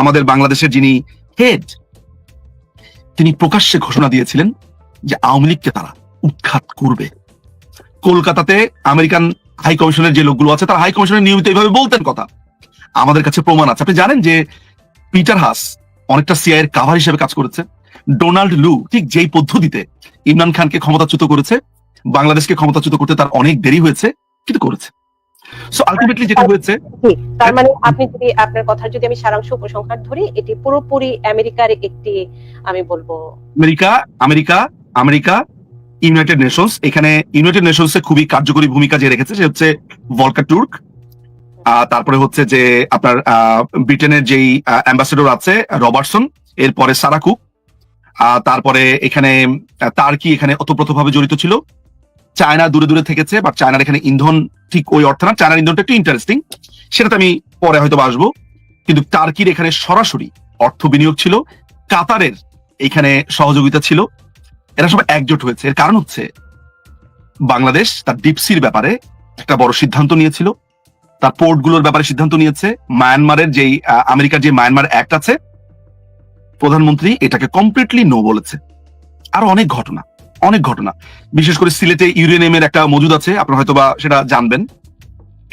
আমাদের বাংলাদেশের যিনি হেড, তিনি প্রকাশ্যে ঘোষণা দিয়েছিলেন যে আওয়ামী লীগকে তারা উৎখাত করবে। কলকাতাতে আমেরিকান হাই কমিশনের যে লোকগুলো আছে, তারা হাই কমিশনের নিয়মিত এইভাবে বলতেন কথা। আমাদের কাছে প্রমাণ আছে। আপনি জানেন যে পিটার হাস অনেকটা সিআইয়ের কাভার হিসেবে কাজ করেছে। ডোনাল্ড লু ঠিক যেই পদ্ধতিতে ইমরান খানকে ক্ষমতাচ্যুত করেছে, বাংলাদেশকে ক্ষমতাচ্যুত করতে তার অনেক দেরি হয়েছে, কিন্তু করেছে। সো আলটিমেটলি যেটা হয়েছে, তার মানে আপনি যদি আপনার কথা যদি আমি সারাংশ উপসংহার ধরি, এটি পুরোপুরি আমেরিকার একটি, আমি বলবো আমেরিকা ইউনাইটেড নেশনস, এখানে ইউনাইটেড নেশনস এ খুবই কার্যকরী ভূমিকা যে রেখেছে সে হচ্ছে ভলকার তুর্ক। তারপরে হচ্ছে যে আপনার ব্রিটেনের যেই অ্যাম্বাসেডর আছে রবার্টসন, এরপরে সারা কুক, তারপরে এখানে টার্কি এখানে ওতপ্রোতভাবে জড়িত ছিল। চায়না দূরে দূরে থেকেছে, বাট চায়নার এখানে ইন্ধন ঠিক ওই অর্থে না। চায়নার ইন্ধনটা একটু ইন্টারেস্টিং, সেটাতে আমি পরে হয়তো আসবো। কিন্তু টার্কির এখানে সরাসরি অর্থ বিনিয়োগ ছিল, কাতারের এখানে সহযোগিতা ছিল। এরা সব একজোট হয়েছে। এর কারণ হচ্ছে বাংলাদেশ তার ডিপসির ব্যাপারে একটা বড় সিদ্ধান্ত নিয়েছিল, তার পোর্টগুলোর ব্যাপারে সিদ্ধান্ত নিয়েছে। মায়ানমারের যেই আমেরিকার যে মায়ানমার অ্যাক্ট আছে, প্রধানমন্ত্রী এটাকে কমপ্লিটলি নো বলেছে। আরো অনেক ঘটনা, বিশেষ করে সিলেটে ইউরেনিয়ামের একটা মজুদ আছে, আপনারা হয়তো বা সেটা জানবেন।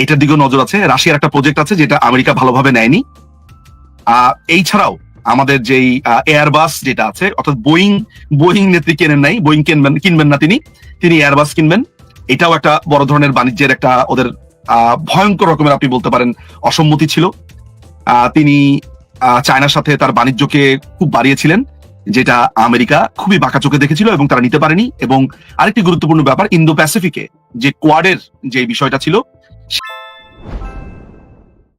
এটার দিকেও নজর আছে। রাশিয়ার একটা প্রজেক্ট আছে যেটা আমেরিকা ভালোভাবে নেয়নি। এই ছাড়াও আমাদের যেই এয়ারবাস যেটা আছে, অর্থাৎ বোয়িং নেত্রী কেনেন নাই, বোয়িং কিনবেন না তিনি এয়ারবাস কিনবেন। এটাও একটা বড় ধরনের বাণিজ্যের একটা ওদের ভয়ঙ্কর রকমের আপনি বলতে পারেন অসম্মতি ছিল। তিনি চায়নার সাথে তার বাণিজ্যকে খুব বাড়িয়েছিলেন, যেটা আমেরিকা খুবই বাঁকা চোখে দেখেছিল এবং তারা নিতে পারেনি। এবং আরেকটি গুরুত্বপূর্ণ ব্যাপার, ইন্দো প্যাসিফিকে যে কোয়াডের যে বিষয়টা ছিল,